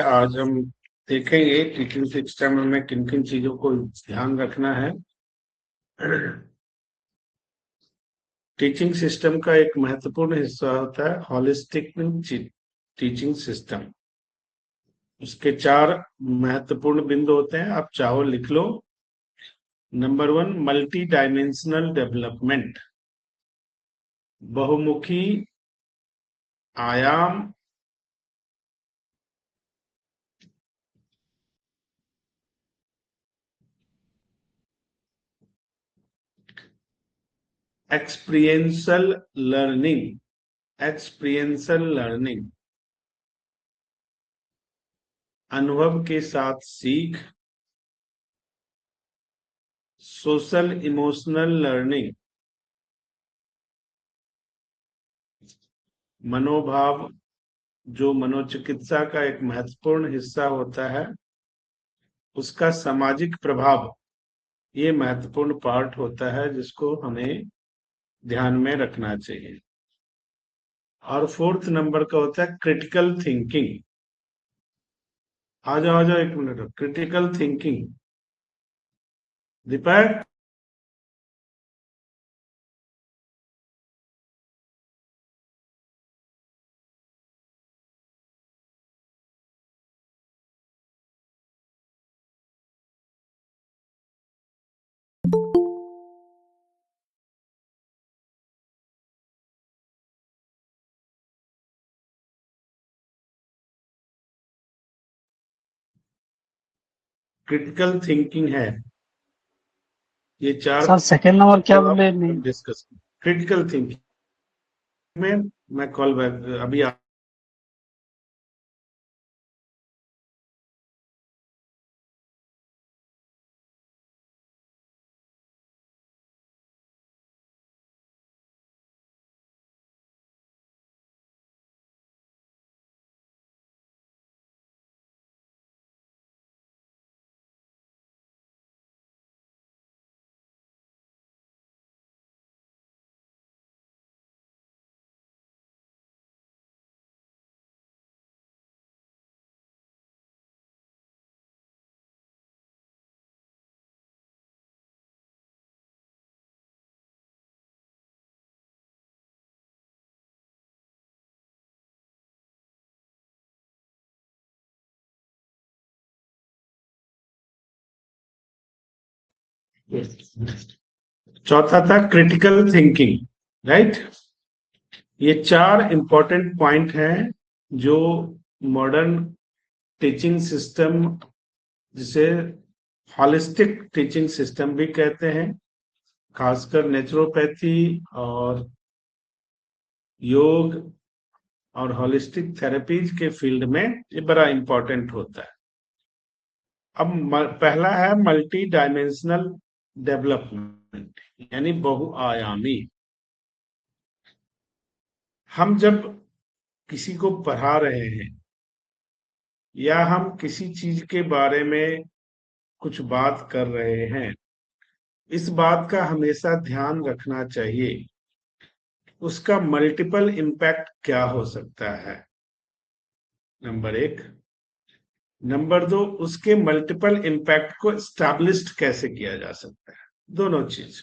आज हम देखेंगे टीचिंग सिस्टम में किन किन चीजों को ध्यान रखना है। टीचिंग सिस्टम का एक महत्वपूर्ण हिस्सा होता है हॉलिस्टिक टीचिंग सिस्टम। उसके 4 महत्वपूर्ण बिंदु होते हैं, आप चाहो लिख लो। नंबर 1, मल्टी डायमेंशनल डेवलपमेंट, बहुमुखी आयाम। एक्सपीरियंशियल लर्निंग, एक्सपीरियंशियल लर्निंग, अनुभव के साथ सीख। सोशल इमोशनल लर्निंग, मनोभाव, जो मनोचिकित्सा का एक महत्वपूर्ण हिस्सा होता है, उसका सामाजिक प्रभाव, ये महत्वपूर्ण पार्ट होता है जिसको हमें ध्यान में रखना चाहिए। और 4th नंबर का होता है क्रिटिकल थिंकिंग। आ जाओ 1 मिनट। क्रिटिकल थिंकिंग, दीपक। क्रिटिकल थिंकिंग है, ये 4 सर सेकंड नंबर क्या को आप बोले नहीं? डिस्कस। क्रिटिकल थिंकिंग में मैं कॉल बैक अभी चौथा था क्रिटिकल थिंकिंग, राइट। ये 4 इंपॉर्टेंट पॉइंट हैं जो मॉडर्न टीचिंग सिस्टम, जिसे हॉलिस्टिक टीचिंग सिस्टम भी कहते हैं, खासकर नेचुरोपैथी और योग और हॉलिस्टिक थेरेपीज के फील्ड में ये बड़ा इंपॉर्टेंट होता है। अब पहला है मल्टी डायमेंशनल डेवलपमेंट, यानी बहुआयामी। हम जब किसी को पढ़ा रहे हैं या हम किसी चीज के बारे में कुछ बात कर रहे हैं, इस बात का हमेशा ध्यान रखना चाहिए उसका मल्टीपल इम्पैक्ट क्या हो सकता है, नंबर 1। नंबर 2, उसके मल्टीपल इम्पैक्ट को स्टैब्लिश्ड कैसे किया जा सकता है। दोनों चीज,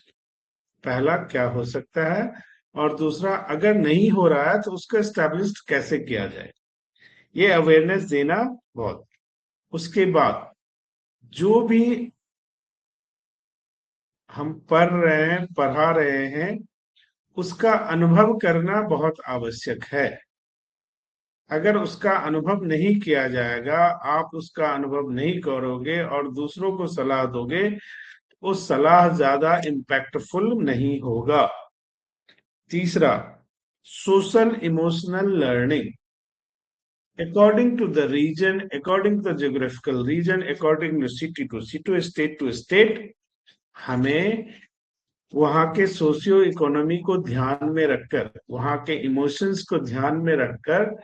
पहला क्या हो सकता है और दूसरा अगर नहीं हो रहा है तो उसको स्टैब्लिश्ड कैसे किया जाए, ये अवेयरनेस देना बहुत। उसके बाद जो भी हम पढ़ रहे हैं, पढ़ा रहे हैं, उसका अनुभव करना बहुत आवश्यक है। अगर उसका अनुभव नहीं किया जाएगा, आप उसका अनुभव नहीं करोगे और दूसरों को सलाह दोगे, वो सलाह ज्यादा इम्पैक्टफुल नहीं होगा। तीसरा, social emotional learning, according to the region, according to the geographical region, according to city to state, हमें वहां के सोशियो इकोनॉमी को ध्यान में रखकर, वहां के इमोशंस को ध्यान में रखकर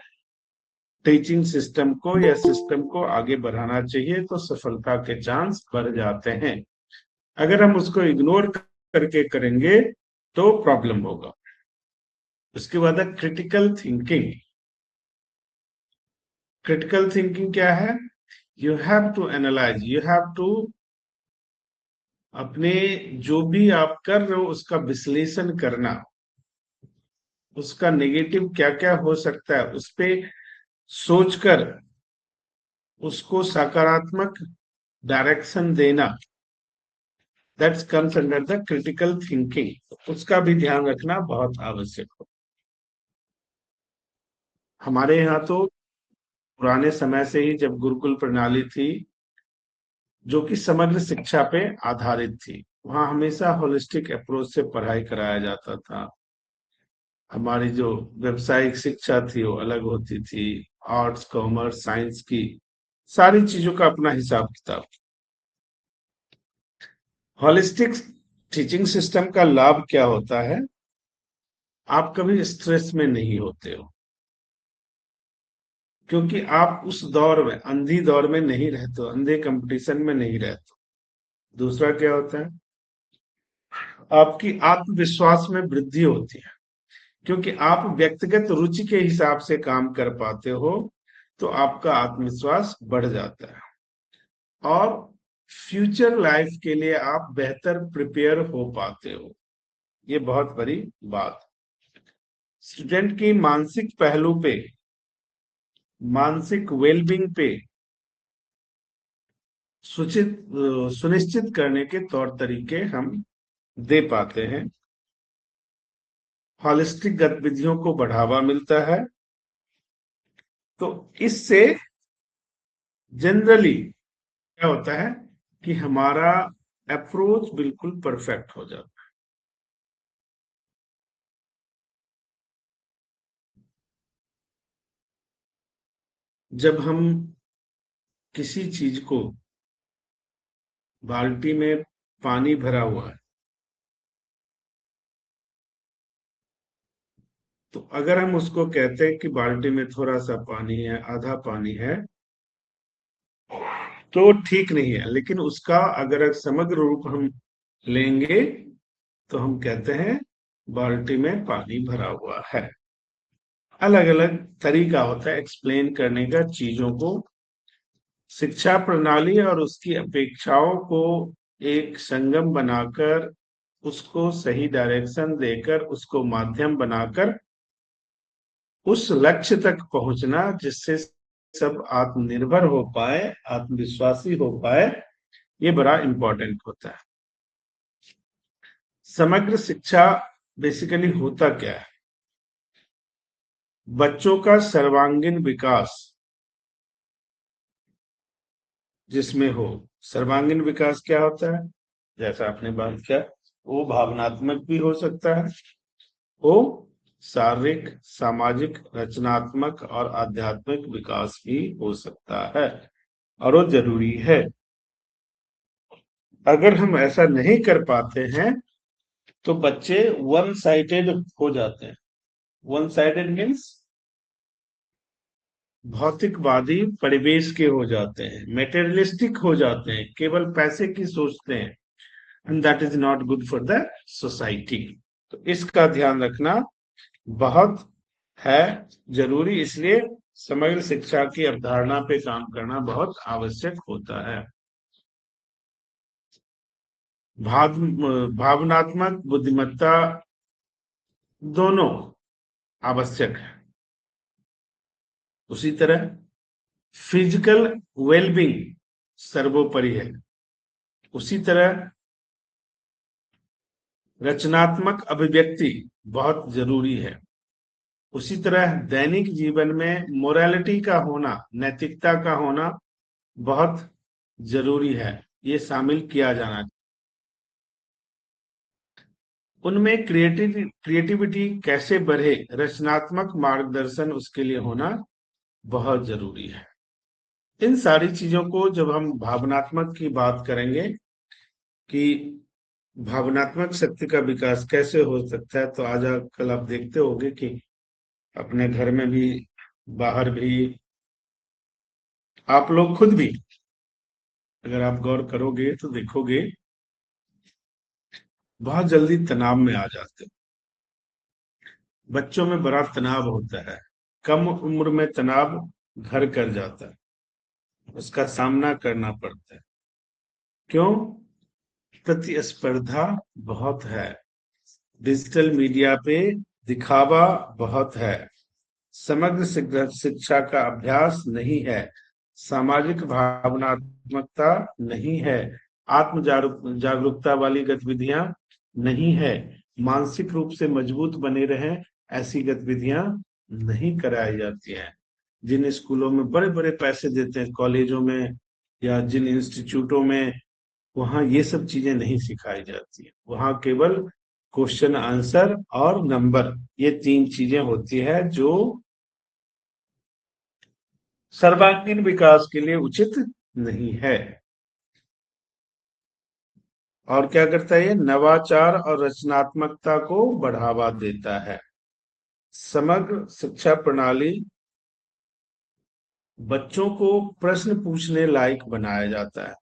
टीचिंग सिस्टम को या सिस्टम को आगे बढ़ाना चाहिए, तो सफलता के चांस बढ़ जाते हैं। अगर हम उसको इग्नोर करके करेंगे तो प्रॉब्लम होगा। उसके बाद क्रिटिकल थिंकिंग, क्रिटिकल थिंकिंग क्या है? You have to analyse, you have to अपने जो भी आप कर रहे हो उसका विश्लेषण करना, उसका नेगेटिव क्या क्या हो सकता है उस पे सोचकर उसको सकारात्मक डायरेक्शन देना, that's comes under the critical thinking. उसका भी ध्यान रखना बहुत आवश्यक हो। हमारे यहाँ तो पुराने समय से ही जब गुरुकुल प्रणाली थी जो कि समग्र शिक्षा पे आधारित थी, वहाँ हमेशा होलिस्टिक अप्रोच से पढ़ाई कराया जाता था। हमारी जो व्यवसायिक शिक्षा थी वो अलग होती थी, आर्ट्स कॉमर्स साइंस की सारी चीजों का अपना हिसाब किताब। होलिस्टिक टीचिंग सिस्टम का लाभ क्या होता है? आप कभी स्ट्रेस में नहीं होते हो, क्योंकि आप उस दौर में, अंधी दौर में नहीं रहते हो, अंधे कंपटीशन में नहीं रहते हो। दूसरा क्या होता है? आपकी आत्मविश्वास में वृद्धि होती है, क्योंकि आप व्यक्तिगत रुचि के हिसाब से काम कर पाते हो, तो आपका आत्मविश्वास बढ़ जाता है और फ्यूचर लाइफ के लिए आप बेहतर प्रिपेयर हो पाते हो। ये बहुत बड़ी बात। स्टूडेंट की मानसिक पहलू पे, मानसिक वेलबींग पे सुनिश्चित करने के तौर तरीके हम दे पाते हैं। हॉलिस्टिक गतिविधियों को बढ़ावा मिलता है, तो इससे जनरली क्या होता है कि हमारा अप्रोच बिल्कुल परफेक्ट हो जाता है। जब हम किसी चीज को, बाल्टी में पानी भरा हुआ है, तो अगर हम उसको कहते हैं कि बाल्टी में थोड़ा सा पानी है, आधा पानी है, तो ठीक नहीं है। लेकिन उसका अगर समग्र रूप हम लेंगे तो हम कहते हैं बाल्टी में पानी भरा हुआ है। अलग अलग तरीका होता है एक्सप्लेन करने का चीजों को। शिक्षा प्रणाली और उसकी अपेक्षाओं को एक संगम बनाकर, उसको सही डायरेक्शन देकर, उसको माध्यम बनाकर उस लक्ष्य तक पहुंचना जिससे सब आत्मनिर्भर हो पाए, आत्मविश्वासी हो पाए, ये बड़ा इंपॉर्टेंट होता है। समग्र शिक्षा बेसिकली होता क्या है? बच्चों का सर्वांगीण विकास जिसमें हो। सर्वांगीण विकास क्या होता है? जैसा आपने बात किया, वो भावनात्मक भी हो सकता है, वो शारीरिक, सामाजिक, रचनात्मक और आध्यात्मिक विकास भी हो सकता है, और वो जरूरी है। अगर हम ऐसा नहीं कर पाते हैं तो बच्चे वन साइडेड हो जाते हैं। वन साइडेड मीन्स भौतिकवादी परिवेश के हो जाते हैं, मेटेरियलिस्टिक हो जाते हैं, केवल पैसे की सोचते हैं, and that is not good for the society. तो इसका ध्यान रखना बहुत है जरूरी, इसलिए समग्र शिक्षा की अवधारणा पे काम करना बहुत आवश्यक होता है। भाव भावनात्मक बुद्धिमत्ता दोनों आवश्यक है। उसी तरह फिजिकल वेलबींग सर्वोपरि है। उसी तरह रचनात्मक अभिव्यक्ति बहुत जरूरी है। उसी तरह दैनिक जीवन में मोरालिटी का होना, नैतिकता का होना बहुत जरूरी है, ये शामिल किया जाना चाहिए। उनमें क्रिएटिविटी कैसे बढ़े, रचनात्मक मार्गदर्शन उसके लिए होना बहुत जरूरी है। इन सारी चीजों को जब हम भावनात्मक की बात करेंगे कि भावनात्मक शक्ति का विकास कैसे हो सकता है, तो आज कल आप देखते होंगे कि अपने घर में भी, बाहर भी, आप लोग खुद भी अगर आप गौर करोगे तो देखोगे बहुत जल्दी तनाव में आ जाते हैं। बच्चों में बड़ा तनाव होता है, कम उम्र में तनाव घर कर जाता है, उसका सामना करना पड़ता है। क्यों? प्रतिस्पर्धा बहुत है, डिजिटल मीडिया पे दिखावा बहुत है, समग्र शिक्षा का अभ्यास नहीं है, सामाजिक भावनात्मकता नहीं है, आत्म जागरूकता वाली गतिविधियां नहीं है, मानसिक रूप से मजबूत बने रहें ऐसी गतिविधियां नहीं कराई जाती हैं। जिन स्कूलों में बड़े बड़े पैसे देते हैं, कॉलेजों में या जिन इंस्टीट्यूटों में, वहां ये सब चीजें नहीं सिखाई जाती है। वहां केवल क्वेश्चन आंसर और नंबर, ये तीन चीजें होती है जो सर्वांगीण विकास के लिए उचित नहीं है। और क्या करता है ये? नवाचार और रचनात्मकता को बढ़ावा देता है। समग्र शिक्षा प्रणाली बच्चों को प्रश्न पूछने लायक बनाया जाता है,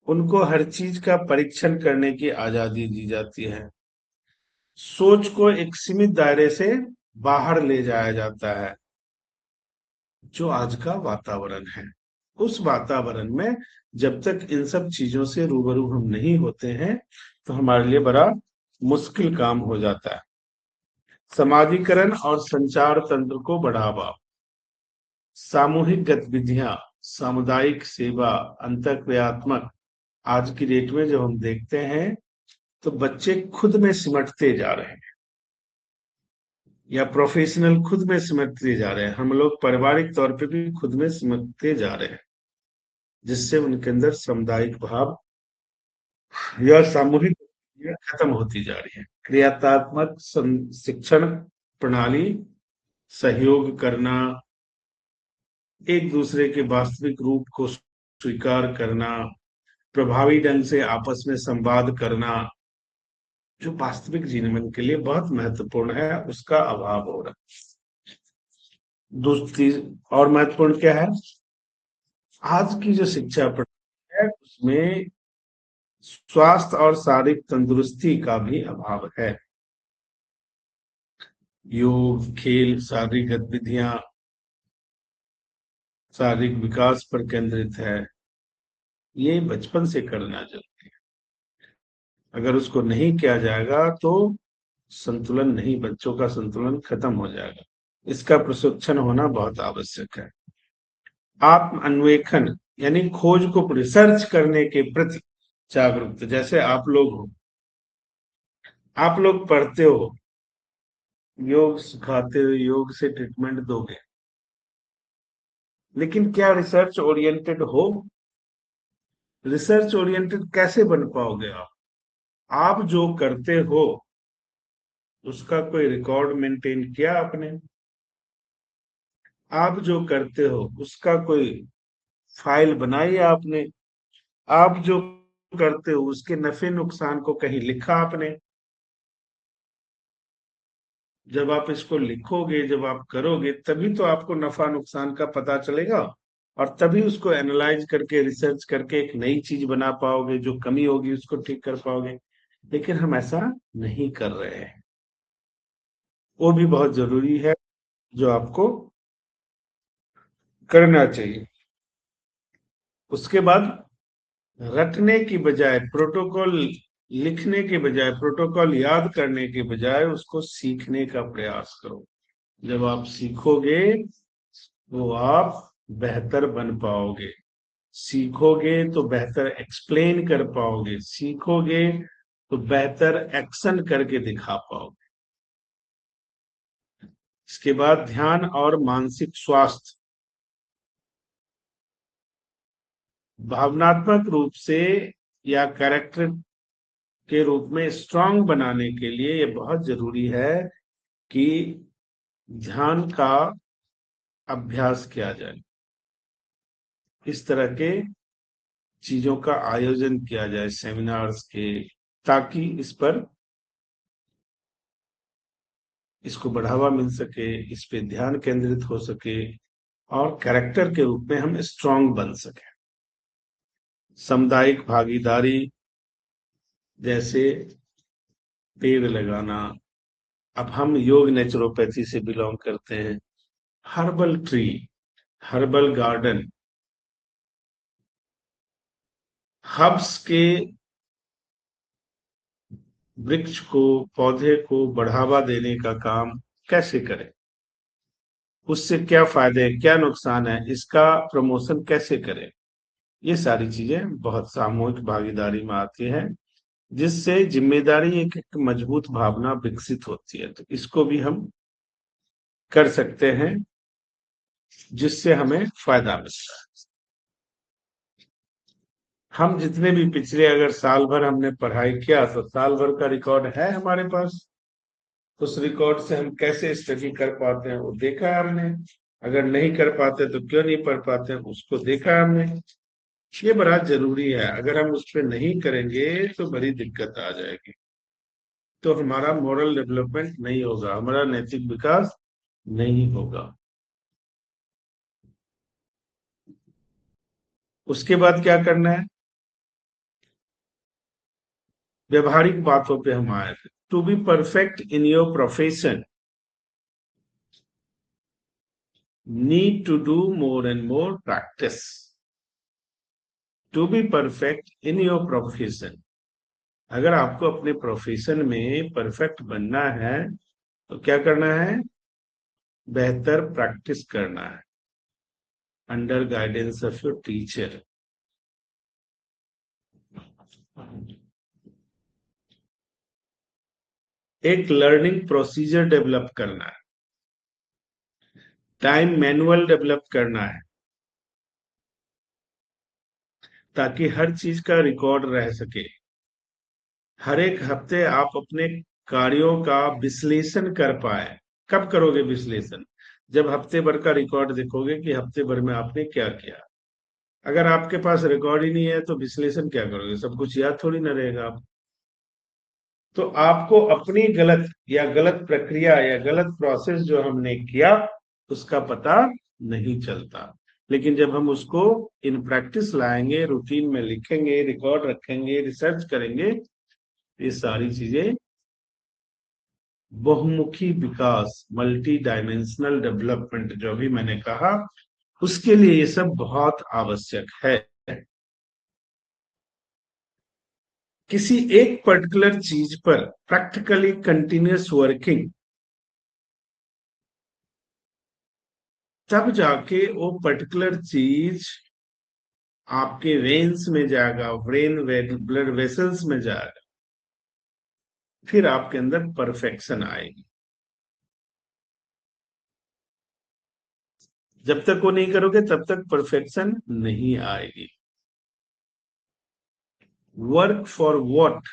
उनको हर चीज का परीक्षण करने की आजादी दी जाती है, सोच को एक सीमित दायरे से बाहर ले जाया जाता है। जो आज का वातावरण है, उस वातावरण में जब तक इन सब चीजों से रूबरू हम नहीं होते हैं तो हमारे लिए बड़ा मुश्किल काम हो जाता है। समाजीकरण और संचार तंत्र को बढ़ावा, सामूहिक गतिविधियां, सामुदायिक सेवा, अंतरक्रियात्मक। आज की डेट में जब हम देखते हैं तो बच्चे खुद में सिमटते जा रहे हैं या प्रोफेशनल खुद में सिमटते जा रहे हैं, हम लोग पारिवारिक तौर पे भी खुद में सिमटते जा रहे हैं, जिससे उनके अंदर सामुदायिक भाव या सामूहिक गतिविधियां खत्म होती जा रही है। क्रियात्मक शिक्षण प्रणाली, सहयोग करना, एक दूसरे के वास्तविक रूप को स्वीकार करना, प्रभावी ढंग से आपस में संवाद करना, जो वास्तविक जीवन के लिए बहुत महत्वपूर्ण है, उसका अभाव हो रहा है। दूसरी और महत्वपूर्ण क्या है? आज की जो शिक्षा प्रणाली है उसमें स्वास्थ्य और शारीरिक तंदुरुस्ती का भी अभाव है। योग, खेल, शारीरिक गतिविधियां शारीरिक विकास पर केंद्रित है, ये बचपन से करना जरूरी है। अगर उसको नहीं किया जाएगा तो संतुलन नहीं, बच्चों का संतुलन खत्म हो जाएगा। इसका प्रशिक्षण होना बहुत आवश्यक है। आत्म अन्वेषण यानी खोज को रिसर्च करने के प्रति जागरूकता। जैसे आप लोग हो, आप लोग पढ़ते हो, योग सिखाते हो, योग से ट्रीटमेंट दोगे, लेकिन क्या रिसर्च ओरिएंटेड हो? रिसर्च ओरिएंटेड कैसे बन पाओगे आप जो करते हो उसका कोई रिकॉर्ड मेंटेन किया आपने? आप जो करते हो उसका कोई फाइल बनाई आपने? आप जो करते हो उसके नफे नुकसान को कहीं लिखा आपने? जब आप इसको लिखोगे, जब आप करोगे, तभी तो आपको नफा नुकसान का पता चलेगा, और तभी उसको एनालाइज करके रिसर्च करके एक नई चीज बना पाओगे, जो कमी होगी उसको ठीक कर पाओगे। लेकिन हम ऐसा नहीं कर रहे हैं। वो भी बहुत जरूरी है, जो आपको करना चाहिए। उसके बाद रटने की बजाय, प्रोटोकॉल लिखने के बजाय, प्रोटोकॉल याद करने के बजाय उसको सीखने का प्रयास करो। जब आप सीखोगे तो आप बेहतर बन पाओगे, सीखोगे तो बेहतर एक्सप्लेन कर पाओगे, सीखोगे तो बेहतर एक्शन करके दिखा पाओगे। इसके बाद ध्यान और मानसिक स्वास्थ्य, भावनात्मक रूप से या कैरेक्टर के रूप में स्ट्रांग बनाने के लिए ये बहुत जरूरी है कि ध्यान का अभ्यास किया जाए। इस तरह के चीजों का आयोजन किया जाए, सेमिनार्स के, ताकि इस पर इसको बढ़ावा मिल सके, इस पे ध्यान केंद्रित हो सके और कैरेक्टर के रूप में हम स्ट्रांग बन सके। सामुदायिक भागीदारी, जैसे पेड़ लगाना। अब हम योग नेचुरोपैथी से बिलोंग करते हैं, herbal tree, herbal garden, herbs के वृक्ष को, पौधे को बढ़ावा देने का काम कैसे करें, उससे क्या फायदे हैं, क्या नुकसान है, इसका प्रमोशन कैसे करें। ये सारी चीजें बहुत सामूहिक भागीदारी में आती है, जिससे जिम्मेदारी एक मजबूत भावना विकसित होती है। तो इसको भी हम कर सकते हैं, जिससे हमें फायदा मिलता है। हम जितने भी पिछले अगर साल भर हमने पढ़ाई किया तो साल भर का रिकॉर्ड है हमारे पास। उस रिकॉर्ड से हम कैसे स्टडी कर पाते हैं वो देखा है हमने। अगर नहीं कर पाते तो क्यों नहीं पढ़ पाते उसको देखा है हमने। ये बड़ा जरूरी है, अगर हम उस पर नहीं करेंगे तो बड़ी दिक्कत आ जाएगी। तो हमारा मोरल डेवलपमेंट नहीं होगा, हमारा नैतिक विकास नहीं होगा। उसके बाद क्या करना है, व्यवहारिक बातों पे हम आए थे। To be perfect in your profession, need to do more and more practice. To be perfect in your profession, अगर आपको अपने प्रोफेशन में परफेक्ट बनना है तो क्या करना है, बेहतर प्रैक्टिस करना है under guidance of your teacher. एक लर्निंग प्रोसीजर डेवलप करना है, टाइम मैनुअल डेवलप करना है, ताकि हर चीज का रिकॉर्ड रह सके। हर एक हफ्ते आप अपने कार्यों का विश्लेषण कर पाए। कब करोगे विश्लेषण, जब हफ्ते भर का रिकॉर्ड देखोगे कि हफ्ते भर में आपने क्या किया। अगर आपके पास रिकॉर्ड ही नहीं है तो विश्लेषण क्या करोगे, सब कुछ याद थोड़ी ना रहेगा आप। तो आपको अपनी गलत या गलत प्रक्रिया या गलत प्रोसेस जो हमने किया उसका पता नहीं चलता। लेकिन जब हम उसको इन प्रैक्टिस लाएंगे, रूटीन में लिखेंगे, रिकॉर्ड रखेंगे, रिसर्च करेंगे, ये सारी चीजें बहुमुखी विकास, मल्टी डायमेंशनल डेवलपमेंट जो भी मैंने कहा, उसके लिए ये सब बहुत आवश्यक है। किसी एक पर्टिकुलर चीज पर प्रैक्टिकली कंटिन्यूअस वर्किंग, तब जाके वो पर्टिकुलर चीज आपके वेन्स में जाएगा, ब्रेन ब्लड वेसल्स में जाएगा, फिर आपके अंदर परफेक्शन आएगी। जब तक वो नहीं करोगे तब तक परफेक्शन नहीं आएगी। Work for what,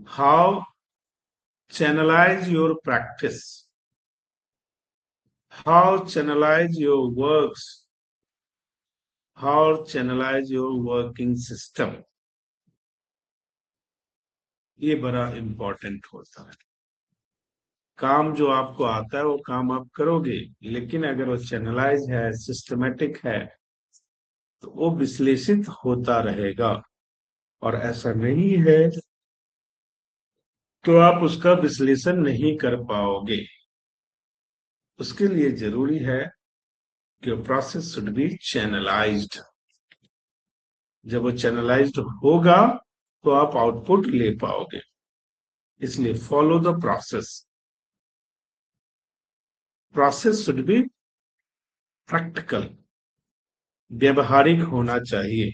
how channelize your practice, how channelize your works, how channelize your working system, ये बड़ा इंपॉर्टेंट होता है। काम जो आपको आता है वो काम आप करोगे, लेकिन अगर वो चैनलाइज है, सिस्टमेटिक है, तो वो विश्लेषित होता रहेगा। और ऐसा नहीं है तो आप उसका विश्लेषण नहीं कर पाओगे। उसके लिए जरूरी है कि प्रोसेस शुड बी चैनलाइज्ड। जब वो चैनलाइज्ड होगा तो आप आउटपुट ले पाओगे। इसलिए follow the process, process should be practical, व्यवहारिक होना चाहिए।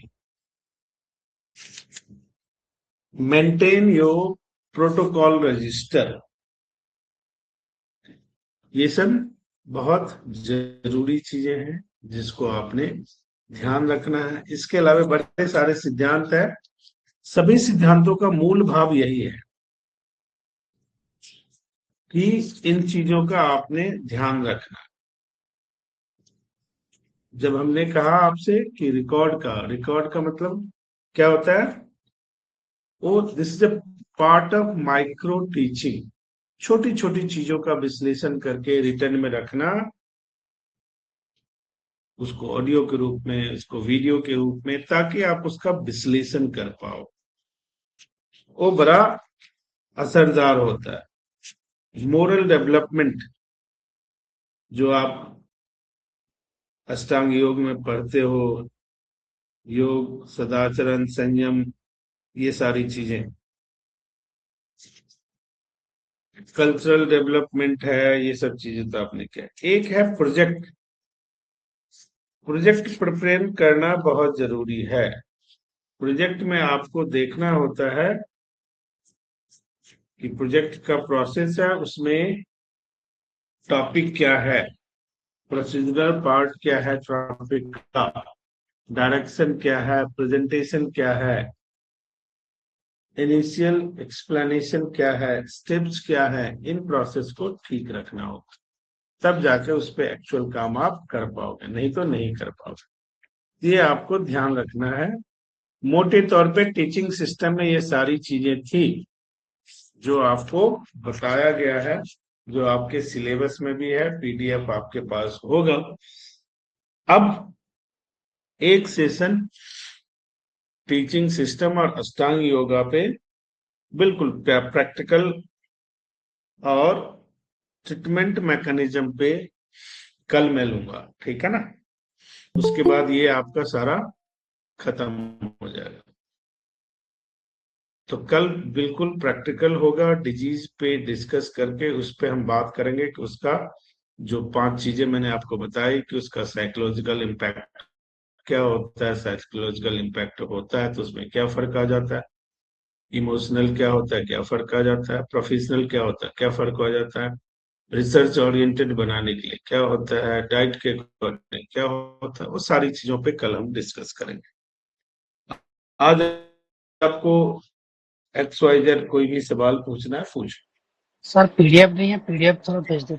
मेंटेन योर प्रोटोकॉल रजिस्टर, ये सब बहुत जरूरी चीजें हैं जिसको आपने ध्यान रखना है। इसके अलावा बड़े सारे सिद्धांत है, सभी सिद्धांतों का मूल भाव यही है कि इन चीजों का आपने ध्यान रखना। जब हमने कहा आपसे कि रिकॉर्ड का मतलब क्या होता है, वो this is a part of micro teaching. छोटी छोटी चीजों का विश्लेषण करके रिटर्न में रखना, उसको ऑडियो के रूप में, उसको वीडियो के रूप में, ताकि आप उसका विश्लेषण कर पाओ। वो बड़ा असरदार होता है। मोरल डेवलपमेंट जो आप अष्टांग योग में पढ़ते हो, योग, सदाचरण, संयम, ये सारी चीजें, कल्चरल डेवलपमेंट है, ये सब चीजें तो आपने किया। एक है प्रोजेक्ट। प्रोजेक्ट प्रिपेयर करना बहुत जरूरी है। प्रोजेक्ट में आपको देखना होता है कि प्रोजेक्ट का प्रोसेस है, उसमें टॉपिक क्या है, प्रोसीजरल पार्ट क्या है टॉपिक का, डायरेक्शन क्या है, प्रेजेंटेशन क्या है, इनिशियल एक्सप्लेनेशन क्या है, स्टेप्स क्या है, इन प्रोसेस को ठीक रखना होगा। तब जाके उस पे एक्चुअल काम आप कर पाओगे, नहीं तो नहीं कर पाओगे। ये आपको ध्यान रखना है। मोटे तौर पे टीचिंग सिस्टम में ये सारी चीजें थी जो आपको बताया गया है, जो आपके सिलेबस में भी है, पीडीएफ आपके पास होगा। अब एक सेशन टीचिंग सिस्टम और अष्टांग योगा पे बिल्कुल प्रैक्टिकल और ट्रीटमेंट मैकेनिज्म पे कल मैं लूंगा, ठीक है ना। उसके बाद ये आपका सारा खत्म हो जाएगा। तो कल बिल्कुल प्रैक्टिकल होगा, डिजीज पे डिस्कस करके उस पे हम बात करेंगे कि उसका जो 5 चीजें मैंने आपको बताई कि उसका साइकोलॉजिकल इम्पैक्ट क्या होता है, साइकोलॉजिकल इम्पैक्ट होता है तो उसमें क्या फर्क आ जाता है, इमोशनल क्या होता है, क्या फर्क आ जाता है, प्रोफेशनल क्या होता है, क्या फर्क आ जाता है, रिसर्च ओरिएंटेड बनाने के लिए क्या होता है, डाइट के अकॉर्डिंग क्या होता है, वो सारी चीजों पे कल हम डिस्कस करेंगे। आज आपको एक्स वाई जेड कोई भी सवाल पूछना है पूछ। सर पीडीएफ नहीं है, पीडीएफ थोड़ा भेज दो।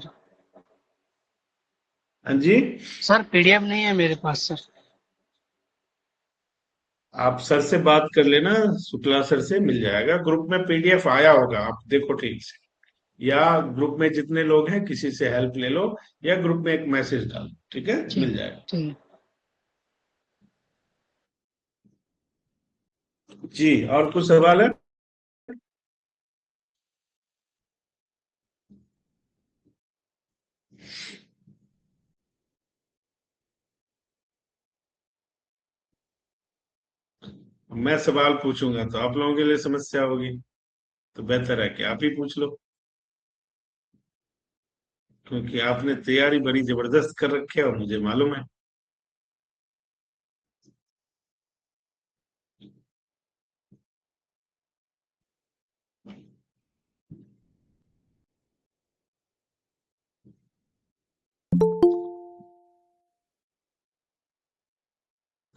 हाँ जी। सर पीडीएफ नहीं है मेरे पास सर। आप सर से बात कर लेना, शुक्ला सर से मिल जाएगा, ग्रुप में पीडीएफ आया होगा, आप देखो ठीक से, या ग्रुप में जितने लोग हैं किसी से हेल्प ले लो, या ग्रुप में एक मैसेज डालो, ठीक है, ठीक मिल जाएगा। ठीक। जी, और कुछ सवाल है? मैं सवाल पूछूंगा तो आप लोगों के लिए समस्या होगी, तो बेहतर है कि आप ही पूछ लो, क्योंकि आपने तैयारी बड़ी जबरदस्त कर रखी है और मुझे मालूम है।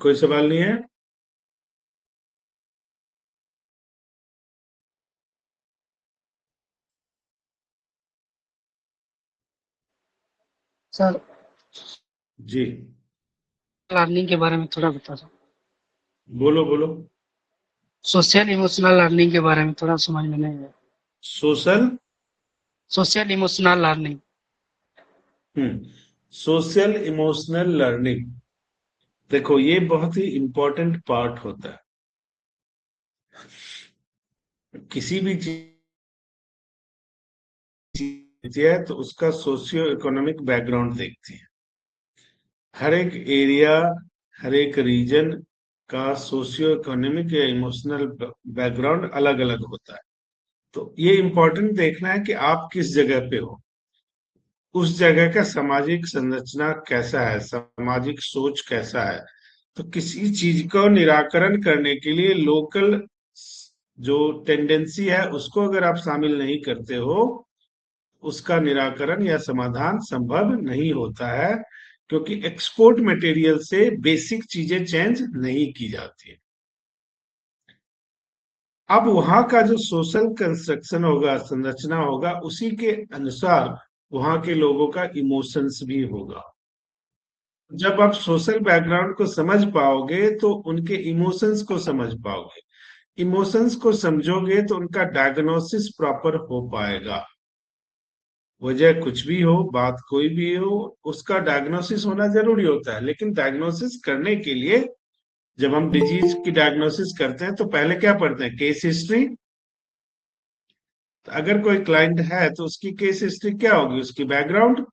कोई सवाल नहीं है? सर जी, लर्निंग के बारे में थोड़ा बता दो। बोलो बोलो। सोशल इमोशनल लर्निंग के बारे में थोड़ा समझ में नहीं आया। Social. Social emotional learning. Social emotional learning, देखो ये बहुत ही इंपॉर्टेंट पार्ट होता है किसी भी चीज है, तो उसका सोशियो इकोनॉमिक बैकग्राउंड देखती है। हर एक एरिया, हर एक रीजन का सोशियो इकोनॉमिक या इमोशनल बैकग्राउंड अलग अलग होता है। तो ये इम्पोर्टेंट देखना है कि आप किस जगह पे हो, उस जगह का सामाजिक संरचना कैसा है, सामाजिक सोच कैसा है। तो किसी चीज को निराकरण करने के लिए लोकल जो टेंडेंसी है उसको अगर आप शामिल नहीं करते हो, उसका निराकरण या समाधान संभव नहीं होता है, क्योंकि एक्सपोर्ट मटेरियल से बेसिक चीजें चेंज नहीं की जाती है। अब वहां का जो सोशल कंस्ट्रक्शन होगा, संरचना होगा, उसी के अनुसार वहां के लोगों का इमोशंस भी होगा। जब आप सोशल बैकग्राउंड को समझ पाओगे तो उनके इमोशंस को समझ पाओगे, इमोशंस को समझोगे तो उनका डायग्नोसिस प्रॉपर हो पाएगा। वजह कुछ भी हो, बात कोई भी हो, उसका डायग्नोसिस होना जरूरी होता है। लेकिन डायग्नोसिस करने के लिए जब हम डिजीज की डायग्नोसिस करते हैं तो पहले क्या पढ़ते हैं? केस हिस्ट्री, तो अगर कोई क्लाइंट है तो उसकी केस हिस्ट्री क्या होगी? उसकी बैकग्राउंड,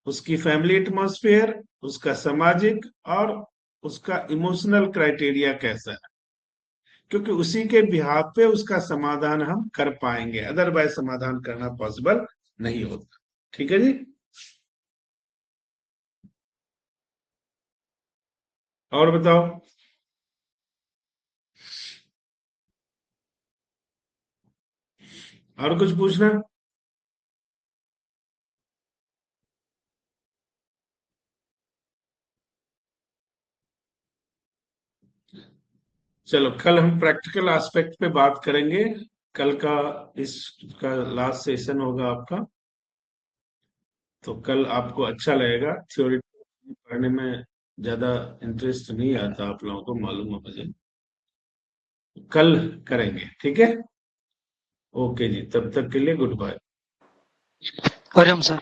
उसकी फैमिली एटमॉस्फेयर, उसका सामाजिक और उसका इमोशनल क्राइटेरिया कैसा है, क्योंकि उसी के बिहाफ पे उसका समाधान हम कर पाएंगे, अदरवाइज समाधान करना पॉसिबल नहीं होता। ठीक है जी। और बताओ। और कुछ पूछना? चलो, कल हम प्रैक्टिकल एस्पेक्ट पे बात करेंगे। कल का इसका लास्ट सेशन होगा आपका, तो कल आपको अच्छा लगेगा। थ्योरी पढ़ने में ज्यादा इंटरेस्ट नहीं आता, आप लोगों को मालूम है मुझे। कल करेंगे, ठीक है। ओके जी, तब तक के लिए good bye. Hariom sir.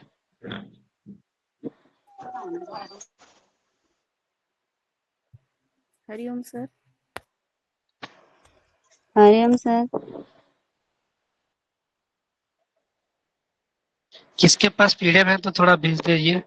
Hariom sir. Hariom sir. किसके पास पीडीएफ है तो थोड़ा भेज दीजिए।